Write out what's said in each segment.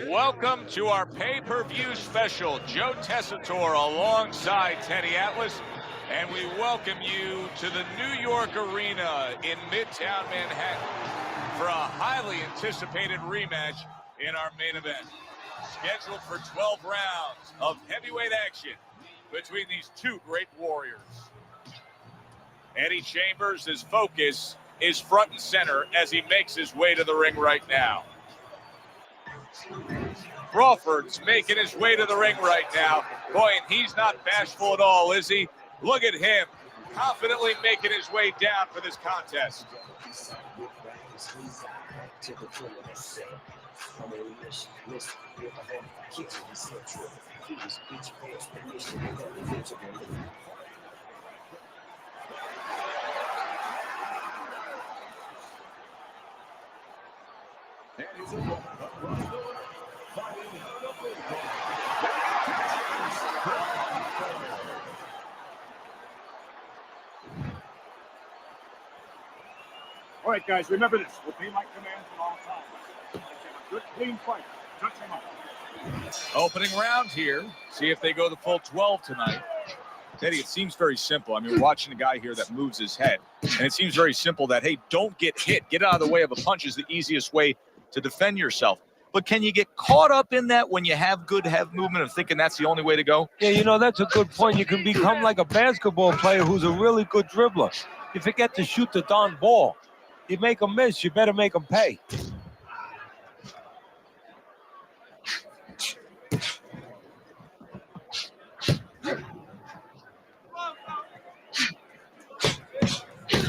Welcome to our pay-per-view special. Joe Tessitore alongside Teddy Atlas, and we welcome you to the New York Arena in Midtown Manhattan for a highly anticipated rematch in our main event. Scheduled for 12 rounds of heavyweight action between these two great warriors. Eddie Chambers' focus is front and center as he makes his way to the ring right now. Crawford's making his way to the ring right now. Boy, and he's not bashful at all, is he? Look at him, confidently making his way down for this contest. All right, guys, remember this. Obey my commands at all times. Let's have a good, clean fight. Touch him up. Opening round here. See if they go the full 12 tonight. Teddy, it seems very simple. I mean, we're watching a guy here that moves his head. And it seems very simple that, hey, don't get hit. Get out of the way of a punch is the easiest way to defend yourself. But can you get caught up in that when you have good head movement of thinking that's the only way to go? Yeah, you know, that's a good point. You can become like a basketball player who's a really good dribbler. You forget to shoot the darn ball. You make them miss, you better make them pay.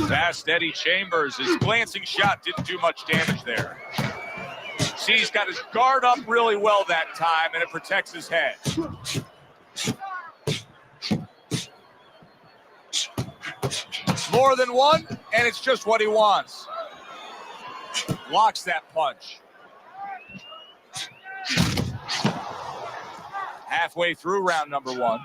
Fast Eddie Chambers. His glancing shot didn't do much damage there. See, he's got his guard up really well that time, and it protects his head. More than one, and it's just what he wants. Blocks that punch. Halfway through round number one.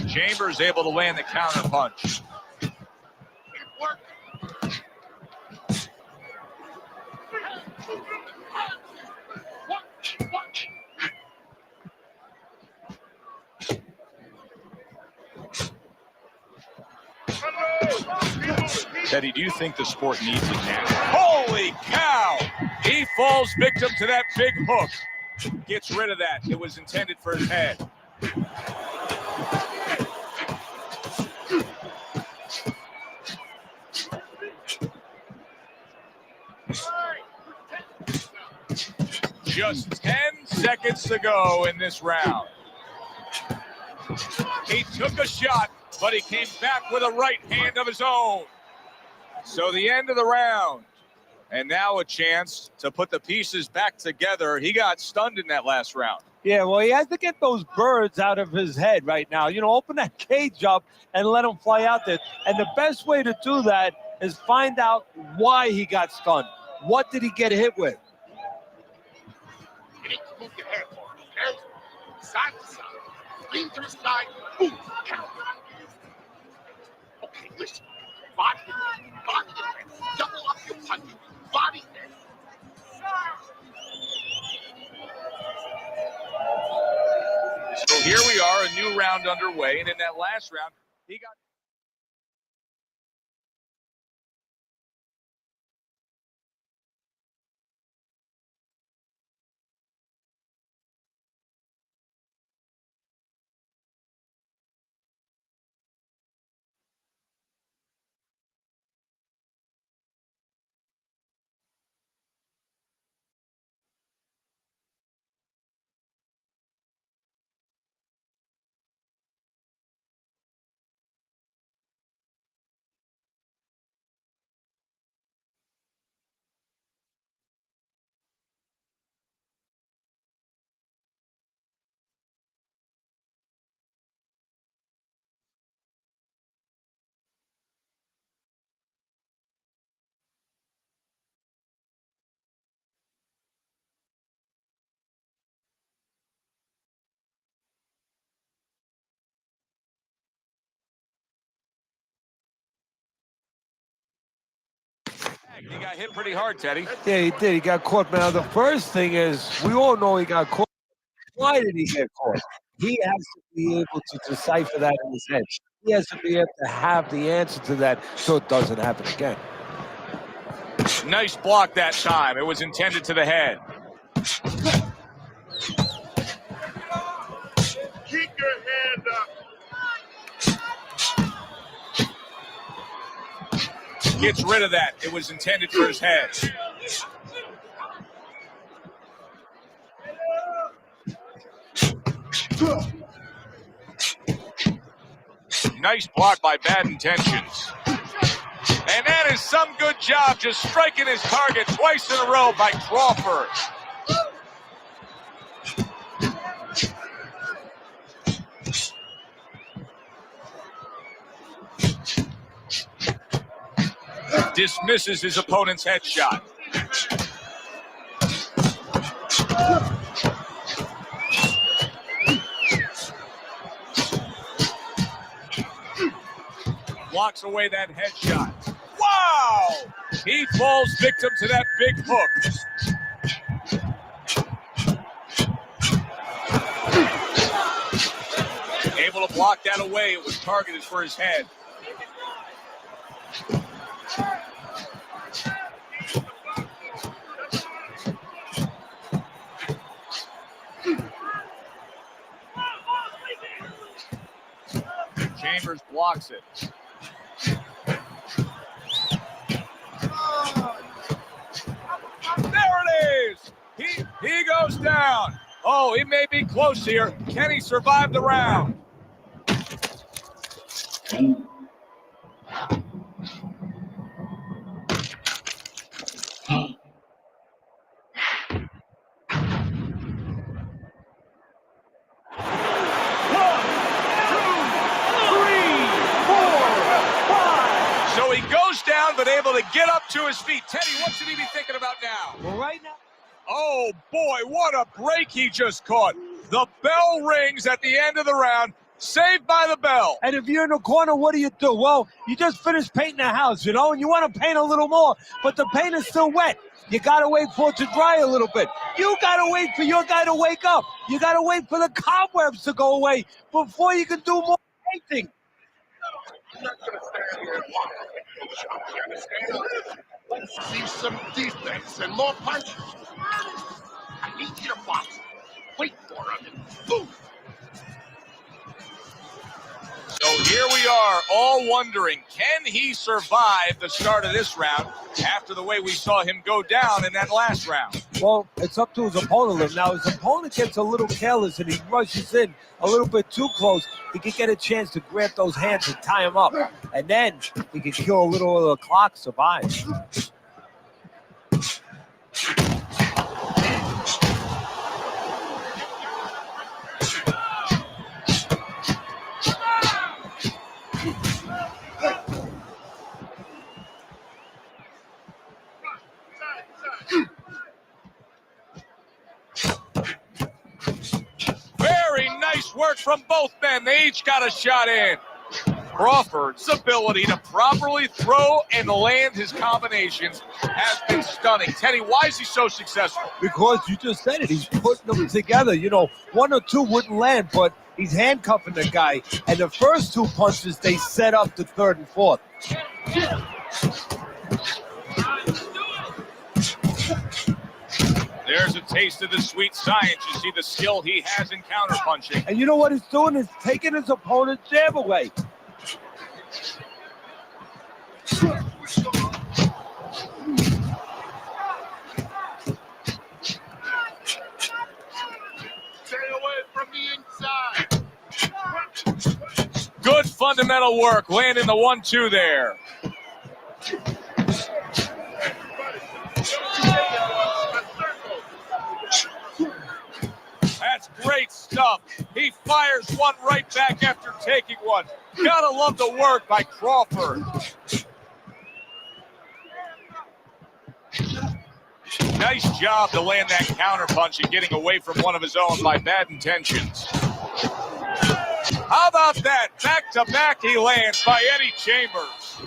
Chambers able to land the counter punch. Teddy, do you think the sport needs it now? Holy cow! He falls victim to that big hook. Gets rid of that. It was intended for his head. Just 10 seconds to go in this round. He took a shot, but he came back with a right hand of his own. So the end of the round. And now a chance to put the pieces back together. He got stunned in that last round. Yeah, well, he has to get those birds out of his head right now. You know, open that cage up and let them fly out there. And the best way to do that is find out why he got stunned. What did he get hit with? You need to move your head more, okay? Side to side. Lean to the side. Move. Count. Okay, listen. Body and head. Double up your punch. Body and head. So here we are, a new round underway. And in that last round, he got... He got hit pretty hard, Teddy. Yeah, he did. He got caught. Now, the first thing is, we all know he got caught. Why did he get caught? He has to be able to decipher that in his head. He has to be able to have the answer to that so it doesn't happen again. Nice block that time. It was intended to the head. Keep your hand up. Gets rid of that. It was intended for his head. Nice block by Bad Intentions. And that is some good job just striking his target twice in a row by Crawford. Dismisses his opponent's headshot. Blocks away that headshot. Wow! He falls victim to that big hook. Able to block that away. It was targeted for his head. Chambers blocks it. There it is! He goes down. Oh, he may be close here. Can he survive the round? So he goes down, but able to get up to his feet. Teddy, what should he be thinking about now? Well, right now, Oh, boy, what a break he just caught. The bell rings at the end of the round. Saved by the bell. and if you're in the corner, what do? Well, you just finished painting a house, and you want to paint a little more, but the paint is still wet. You got to wait for it to dry a little bit. You got to wait for your guy to wake up. You got to wait for the cobwebs to go away before you can do more painting. I'm not going to stand here and watch the shot. You understand? Let's see some defense and more punches. I need you to box. Wait for him and boom. So here we are, all wondering, can he survive the start of this round after the way we saw him go down in that last round? Well, it's up to his opponent. Now, his opponent gets a little careless and he rushes in a little bit too close. He can get a chance to grab those hands and tie him up. And then he can kill a little of the clock, survive. Very nice work from both men. They each got a shot in. Crawford's ability to properly throw and land his combinations has been stunning. Teddy, why is he so successful? Because you just said it. He's putting them together. One or two wouldn't land, but he's handcuffing the guy. And the first two punches, they set up the third and fourth. There's a taste of the sweet science. You see the skill he has in counterpunching. And you know what he's doing? He's taking his opponent's jab away. Stay away from the inside. Good fundamental work, landing the 1-2 there. That's great stuff. He fires one right back after taking one. Gotta love the work by Crawford. Nice job to land that counterpunch and getting away from one of his own by Bad Intentions. How about that? Back-to-back he lands by Eddie Chambers.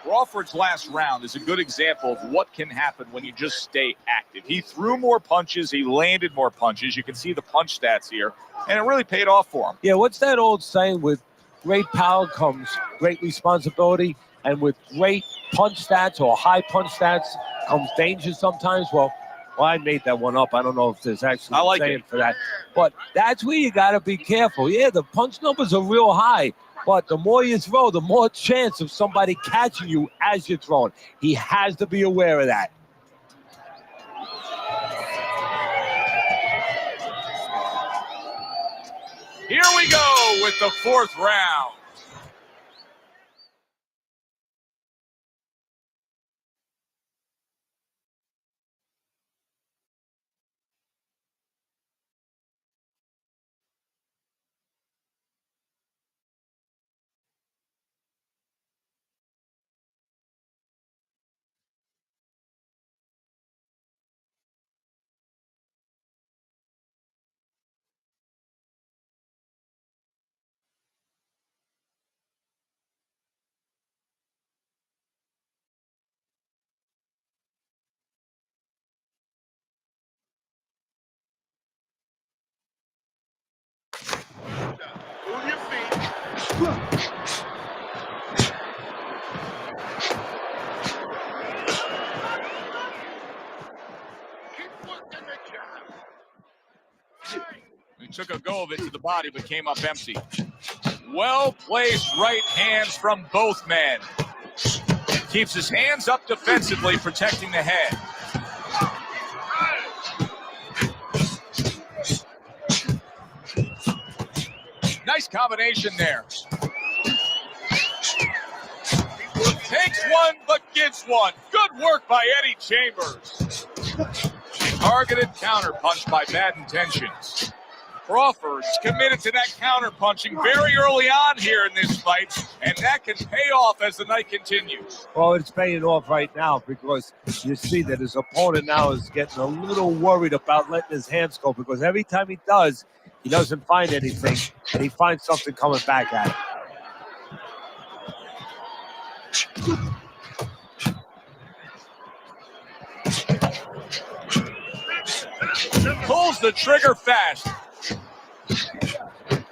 Crawford's last round is a good example of what can happen when you just stay active. He threw more punches. He landed more punches. You can see the punch stats here, and it really paid off for him. Yeah, what's that old saying? With great power comes great responsibility, and with great punch stats or high punch stats comes danger sometimes. Well, I made that one up. I don't know if there's actually a saying for that. But that's where you got to be careful. Yeah, the punch numbers are real high. But the more you throw, the more chance of somebody catching you as you're throwing. He has to be aware of that. Here we go with the fourth round. Move your feet. Keep working the jab. He took a go of it to the body, but came up empty. Well-placed right hands from both men. Keeps his hands up defensively, protecting the head. Nice combination there. Takes one, but gives one. Good work by Eddie Chambers. Targeted counter punch by Bad Intentions. Crawford's committed to that counter punching very early on here in this fight, and that can pay off as the night continues. Well, it's paying off right now because you see that his opponent now is getting a little worried about letting his hands go, because every time he does, he doesn't find anything, and he finds something coming back at him. Pulls the trigger fast.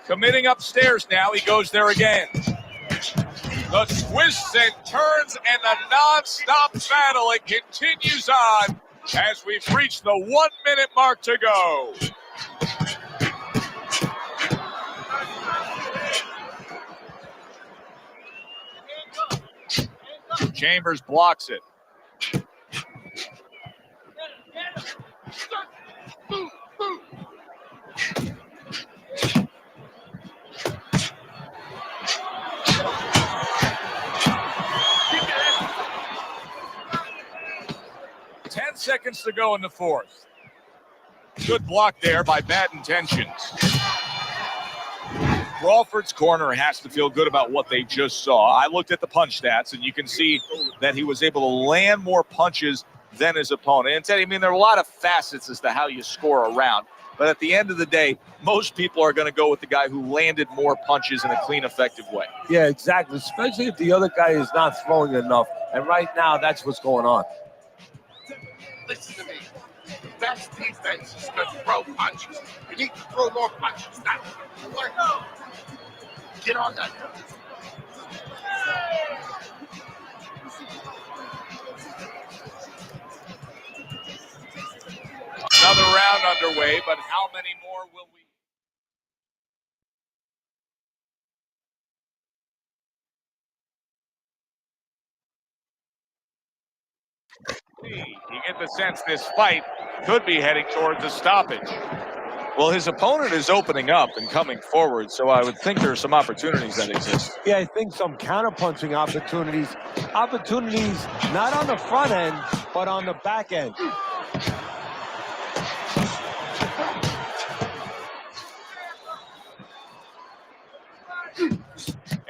Committing upstairs now. He goes there again. The twists and turns and the non-stop battle. It continues on as we've reached the 1 minute mark to go. Chambers blocks it. Seconds to go in the fourth. Good block there by Bad Intentions. Crawford's corner has to feel good about what they just saw. I looked at the punch stats, and you can see that he was able to land more punches than his opponent. And Teddy, I mean, there are a lot of facets as to how you score a round. But at the end of the day, most people are going to go with the guy who landed more punches in a clean, effective way. Yeah, exactly, especially if the other guy is not throwing enough. And right now, that's what's going on. Listen to me. The best defense is to throw punches. You need to throw more punches now. Get on that. Another round underway, but how many more will we? You get the sense this fight could be heading towards a stoppage. Well, his opponent is opening up and coming forward, so I would think there are some opportunities that exist. Yeah, I think some counterpunching opportunities. Opportunities not on the front end, but on the back end.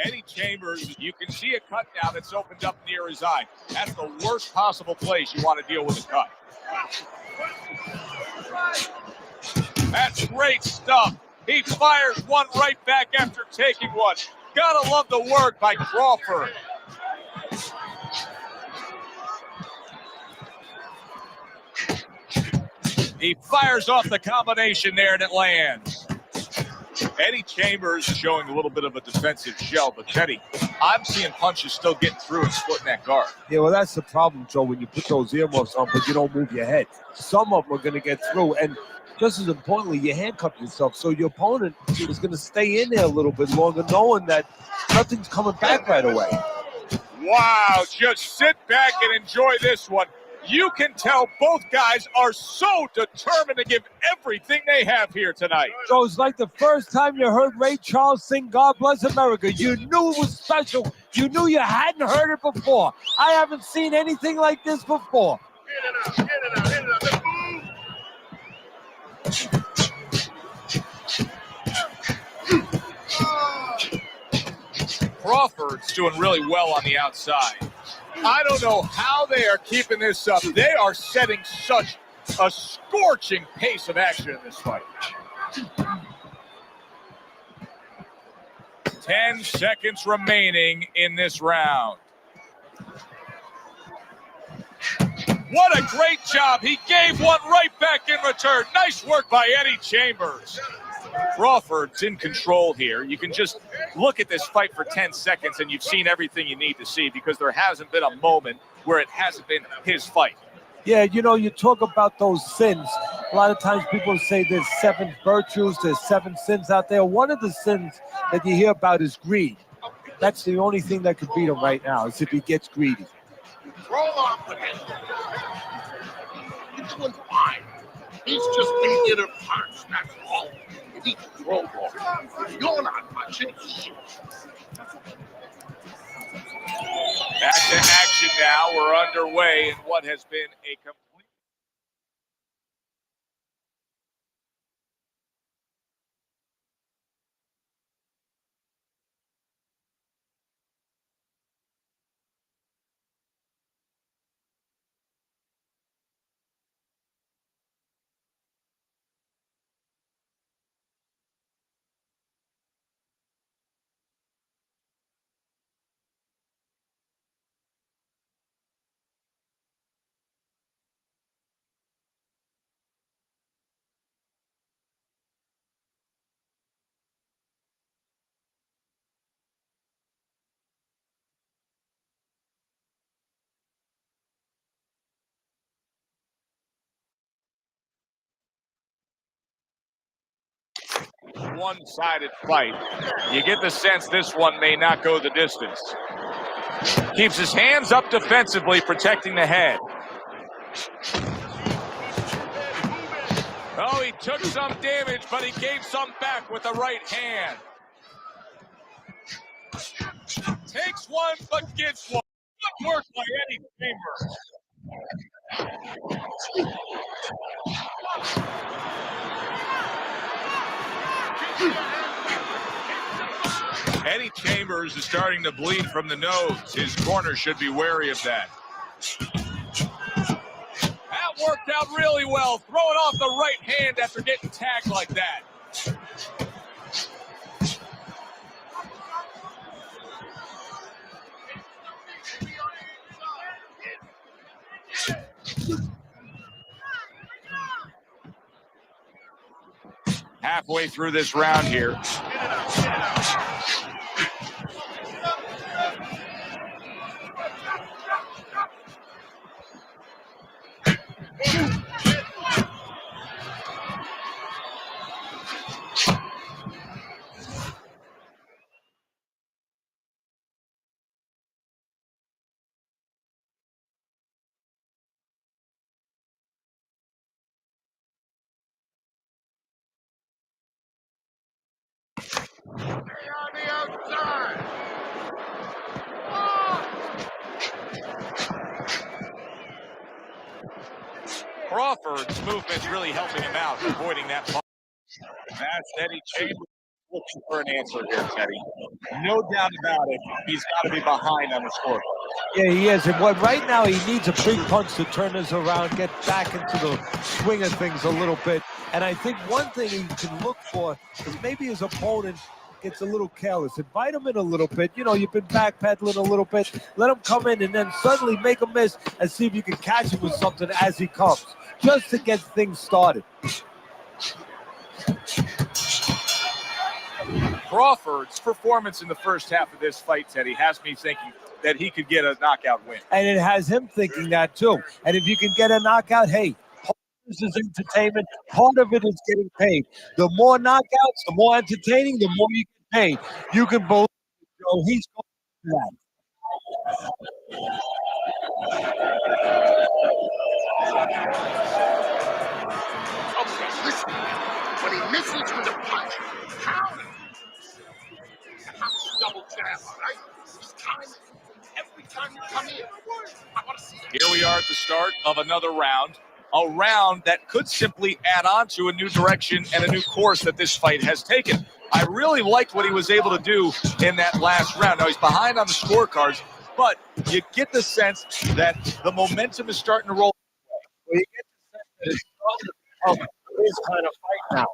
Eddie Chambers, you can see a cut now that's opened up near his eye. That's the worst possible place you want to deal with a cut. That's great stuff. He fires one right back after taking one. Gotta love the work by Crawford. He fires off the combination there, and it lands. Eddie Chambers showing a little bit of a defensive shell, but Teddy, I'm seeing punches still getting through and splitting that guard. Yeah, well, that's the problem, Joe, when you put those earmuffs on, but you don't move your head. Some of them are going to get through, and just as importantly, you handcuff yourself, so your opponent is going to stay in there a little bit longer, knowing that nothing's coming back right away. Wow, just sit back and enjoy this one. You can tell both guys are so determined to give everything they have here tonight. So it's like the first time you heard Ray Charles sing God Bless America. You knew it was special. You knew you hadn't heard it before. I haven't seen anything like this before. Get it out, hit it out, let's move. Crawford's doing really well on the outside. I don't know how they are keeping this up. They are setting such a scorching pace of action in this fight. 10 seconds remaining in this round. What a great job. He gave one right back in return. Nice work by Eddie Chambers. Crawford's in control here. You can just look at this fight for 10 seconds and you've seen everything you need to see, because there hasn't been a moment where it hasn't been his fight. Yeah, you know, you talk about those sins. A lot of times people say there's 7 virtues, there's 7 sins out there. One of the sins that you hear about is greed. That's the only thing that could beat him right now, is if he gets greedy. Roll off with him. He's doing fine. He's just been getting punched, that's all. He can throw more. You're not punching. Back to action now. We're underway in what has been a complete... one-sided fight. You get the sense this one may not go the distance. Keeps his hands up defensively, protecting the head. Oh, he took some damage, but he gave some back with the right hand. Takes one, but gets one. Good work by Eddie Chambers. Eddie Chambers is starting to bleed from the nose. His corner should be wary of that. That worked out really well. Throwing off the right hand after getting tagged like that. Halfway through this round here. Crawford's movement's really helping him out, avoiding that punch. That's Eddie Chambers looking for an answer here, Teddy. No doubt about it. He's got to be behind on the score. Yeah, he is. And right now, he needs a big punch to turn this around, get back into the swing of things a little bit. And I think one thing he can look for is maybe his opponent gets a little careless. Invite him in a little bit. You know, you've been backpedaling a little bit. Let him come in and then suddenly make a miss and see if you can catch him with something as he comes. just to get things started. Crawford's performance in the first half of this fight, Teddy, has me thinking that he could get a knockout win. And it has him thinking that too. And if you can get a knockout, hey, this is entertainment. Part of it is getting paid. The more knockouts, the more entertaining, the more you get paid. You can believe it, Joe. He's going to do that. Okay, listen. When he misses with a punch, counter. Double jab, all right? Just time it. Every time you come in. I want to see it. Here we are at the start of another round. A round that could simply add on to a new direction and a new course that this fight has taken. I really liked what he was able to do in that last round. Now, he's behind on the scorecards, but you get the sense that the momentum is starting to roll. Well, you get the sense that it's starting to become this kind of fight now.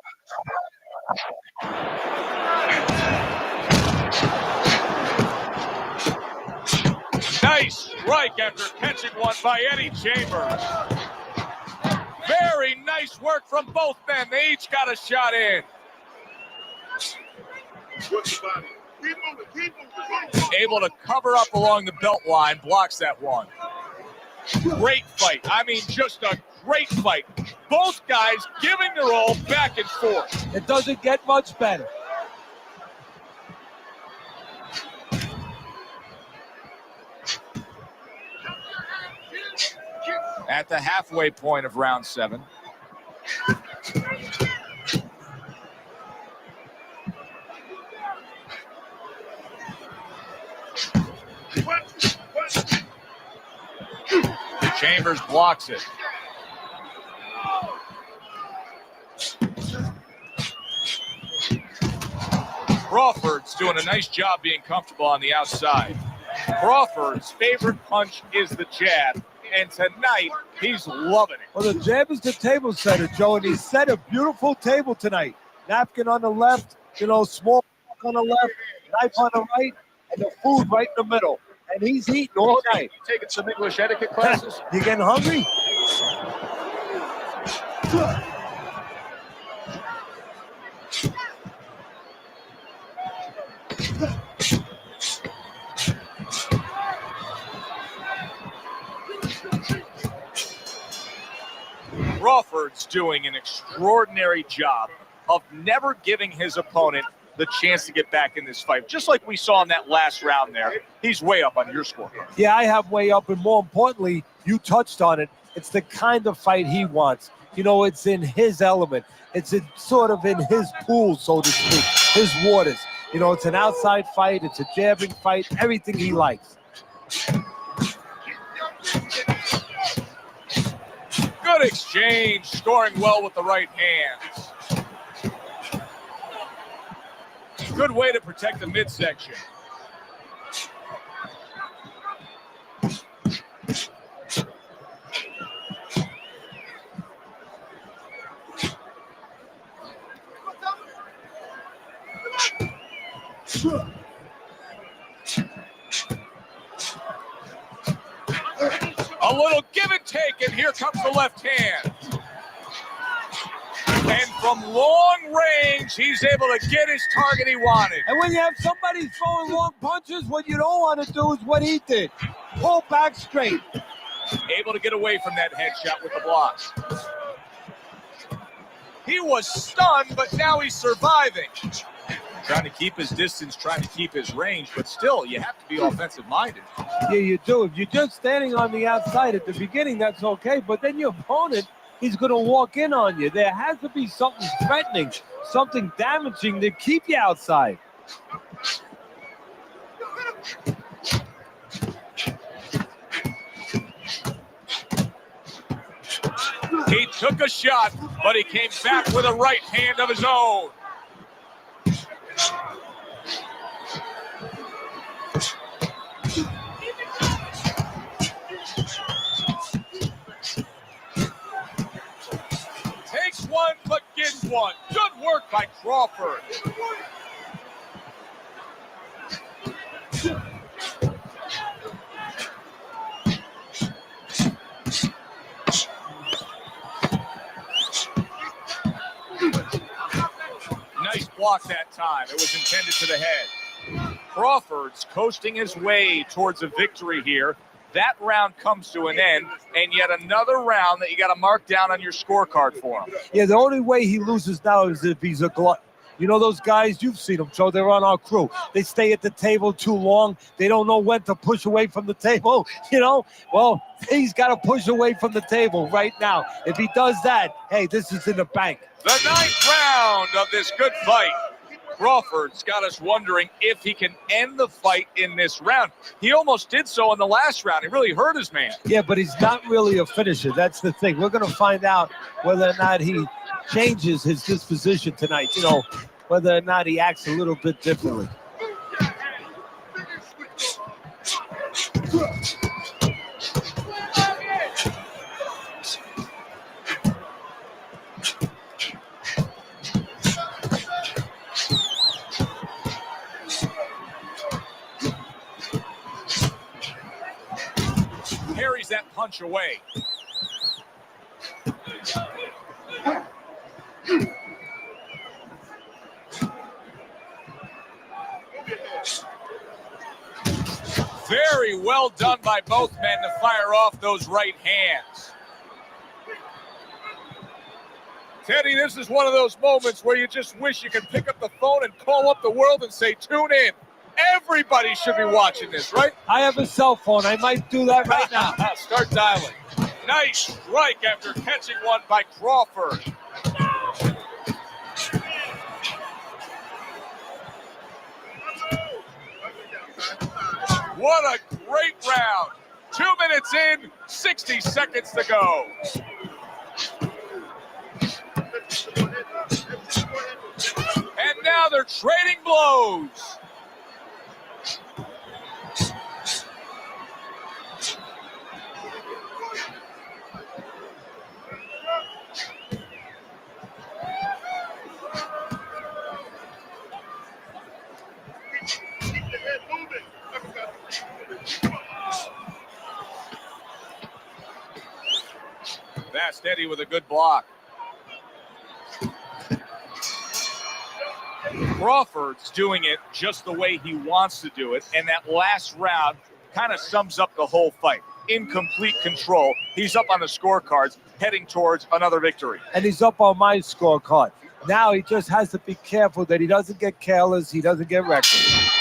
Nice strike after catching one by Eddie Chambers. Very nice work from both men. They each got a shot in. Able to cover up along the belt line, blocks that one. Great fight. I mean, just a great fight. Both guys giving their all back and forth. It doesn't get much better. At the halfway point of round 7. Chambers blocks it. Crawford's doing a nice job being comfortable on the outside. Crawford's favorite punch is the jab, and tonight he's loving it. Well, the jab is the table setter, Joe, and he set a beautiful table tonight. Napkin on the left, small fork on the left, knife on the right, and the food right in the middle. And he's eating all night. You taking some English etiquette classes? You getting hungry? Crawford's doing an extraordinary job of never giving his opponent the chance to get back in this fight. Just like we saw in that last round there, he's way up on your score. Yeah, I have way up, and more importantly, you touched on it. It's the kind of fight he wants. It's in his element. It's sort of in his pool, so to speak, his waters. It's an outside fight. It's a jabbing fight, everything he likes. Good exchange, scoring well with the right hands. Good way to protect the midsection. A little give and take, and here comes the left hand. And from long range, he's able to get his target he wanted. And when you have somebody throwing long punches, what you don't want to do is what he did. Pull back straight. Able to get away from that headshot with the blocks. He was stunned, but now he's surviving. Trying to keep his distance, trying to keep his range, but still, you have to be offensive-minded. Yeah, you do. If you're just standing on the outside at the beginning, that's okay. But then your opponent, he's going to walk in on you. There has to be something threatening, something damaging to keep you outside. He took a shot, but he came back with a right hand of his own. Takes one, but gets one. Good work by Crawford. block that time. It was intended to the head. Crawford's coasting his way towards a victory here. That round comes to an end, and yet another round that you got to mark down on your scorecard for him. Yeah, the only way he loses now is if he's a glutton. You know those guys, you've seen them, Joe, they're on our crew. They stay at the table too long. They don't know when to push away from the table, you know? Well, he's got to push away from the table right now. If he does that, hey, this is in the bank. The 9th round of this good fight. Crawford's got us wondering if he can end the fight in this round. He almost did so in the last round. He really hurt his man. Yeah, but he's not really a finisher. That's the thing. We're going to find out whether or not he changes his disposition tonight, you know, whether or not he acts a little bit differently. Carries that punch away. Very well done by both men to fire off those right hands. Teddy, this is one of those moments where you just wish you could pick up the phone and call up the world and say, tune in. Everybody should be watching this, right? I have a cell phone. I might do that right now. Start dialing. Nice strike after catching one by Crawford. What a great round. 2 minutes in, 60 seconds to go. And now they're trading blows. Fast Eddie with a good block. Crawford's doing it just the way he wants to do it, and that last round kind of sums up the whole fight. In complete control. He's up on the scorecards, heading towards another victory. And he's up on my scorecard. Now he just has to be careful that he doesn't get careless, he doesn't get reckless.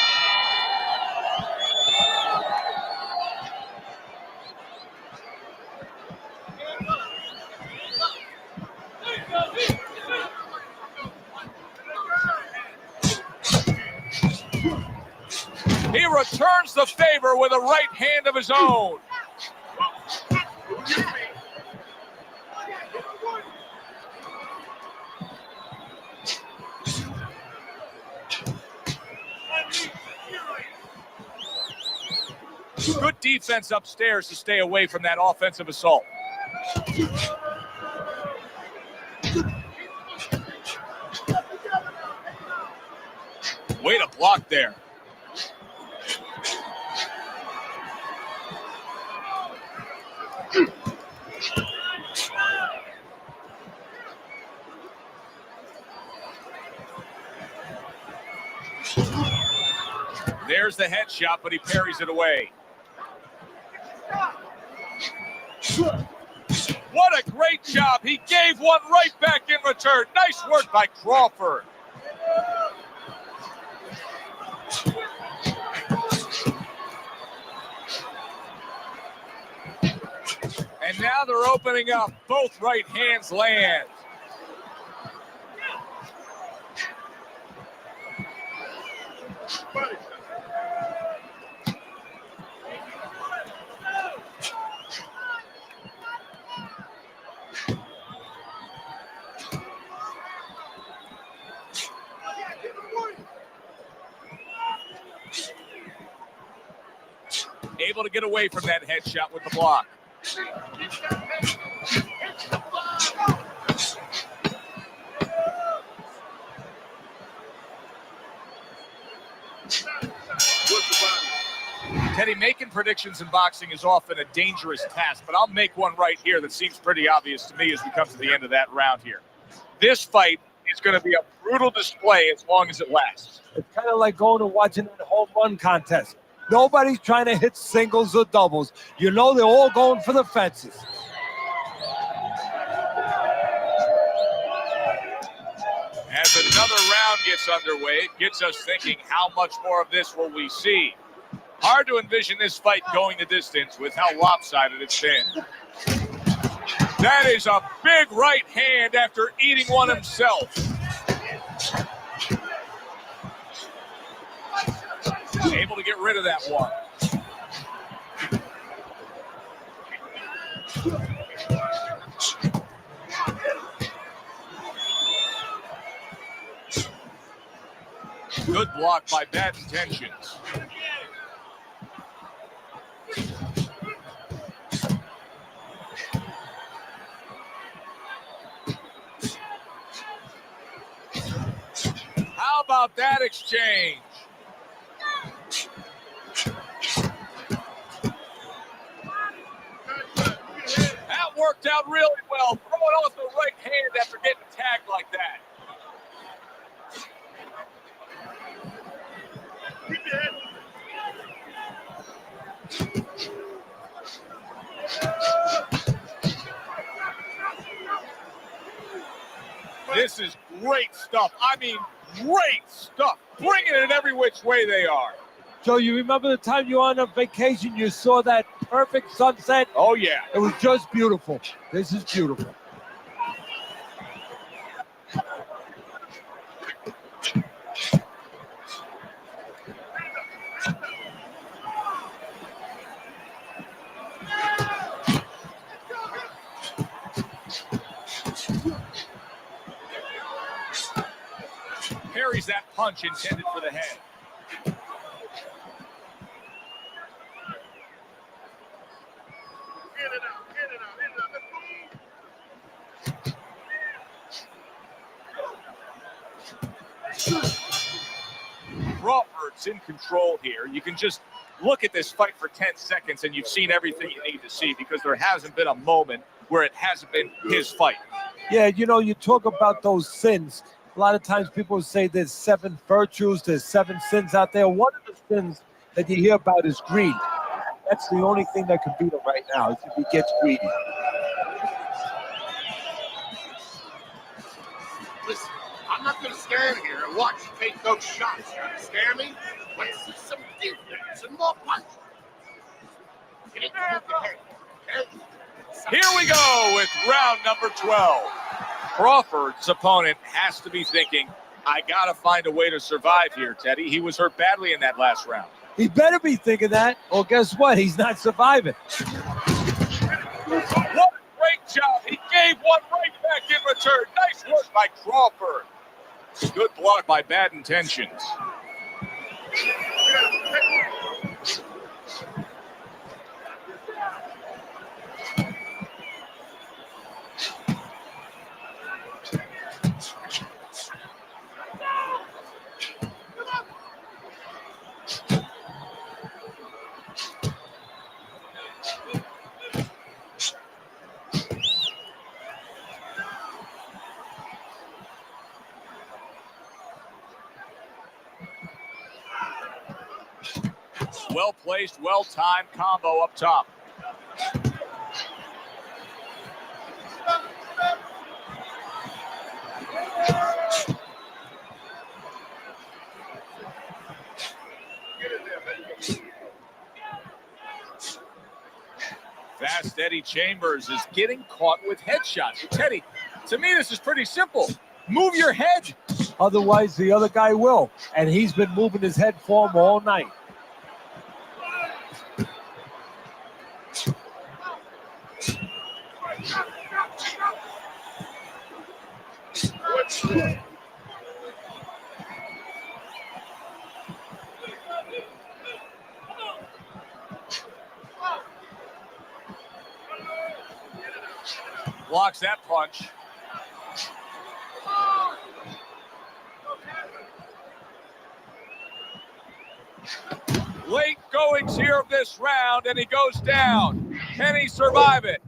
He returns the favor with a right hand of his own. Good defense upstairs to stay away from that offensive assault. Way to block there. There's the headshot, but he parries it away. What a great job. He gave one right back in return. Nice work by Crawford. And now they're opening up. Both right hands land. Able to get away from that headshot with the block. Teddy, making predictions in boxing is often a dangerous task, but I'll make one right here that seems pretty obvious to me as we come to the end of that round here. This fight is is going to be a brutal display as long as it lasts. It's kind of like going and watching a home run contest. Nobody's trying to hit singles or doubles. You know they're all going for the fences. As another round gets underway, it gets us thinking, how much more of this will we see? Hard to envision this fight going the distance with how lopsided it's been. That is a big right hand after eating one himself. Able to get rid of that one. Good block by Bad Intentions. How about that exchange? That worked out really well. Throwing off the right hand after getting tagged like that. This is great stuff. I mean, great stuff. Bringing it every which way they are. Joe, you remember the time you were on a vacation, you saw that perfect sunset? Oh, yeah. It was just beautiful. This is beautiful. Parries that punch intended for the head. Crawford's in control here. You can just look at this fight for 10 seconds and you've seen everything you need to see, because there hasn't been a moment where it hasn't been his fight. Yeah, you know, you talk about those sins. A lot of times people say there's 7 virtues, there's 7 sins out there. One of the sins that you hear about is greed. That's the only thing that can beat him right now, is if he gets greedy. Listen, I'm not going to stand here and watch you take those shots. You understand me? Let's see some defense and more punch. Get it to the head, okay? Here we go with round number 12. Crawford's opponent has to be thinking, I got to find a way to survive here, Teddy. He was hurt badly in that last round. He better be thinking that, or guess what? He's not surviving. What a great job. He gave one right back in return. Nice work by Crawford. Good block by Bad Intentions. Well-placed, well-timed combo up top. Fast Eddie Chambers is getting caught with headshots. Teddy, to me, this is pretty simple. Move your head. Otherwise, the other guy will. And he's been moving his head for him all night. Blocks that punch. Late goings here of this round, and he goes down. Can he survive it?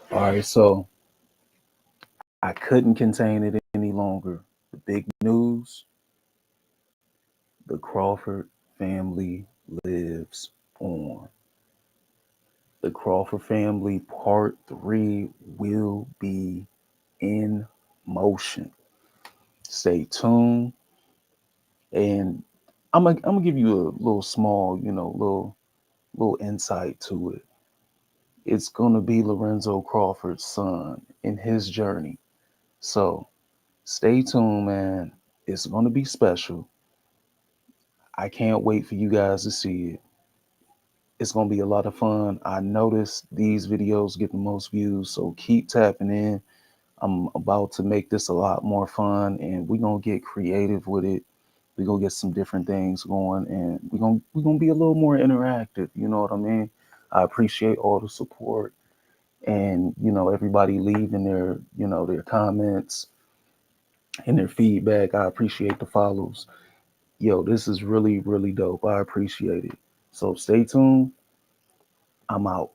All right, so I couldn't contain it any longer. The big news: the Crawford family lives on. The Crawford family part 3 will be in motion. Stay tuned, and I'm gonna give you a little small, little insight to it. It's gonna be Lorenzo Crawford's son in his journey. So stay tuned, man. It's gonna be special. I can't wait for you guys to see it. It's gonna be a lot of fun. I noticed these videos get the most views, so keep tapping in. I'm about to make this a lot more fun, and we're gonna get creative with it. We're gonna get some different things going, and we're gonna be a little more interactive. You know what I mean? I appreciate all the support, and everybody leaving their comments and their feedback. I appreciate the follows. Yo, this is really, really dope. I appreciate it. So stay tuned. I'm out.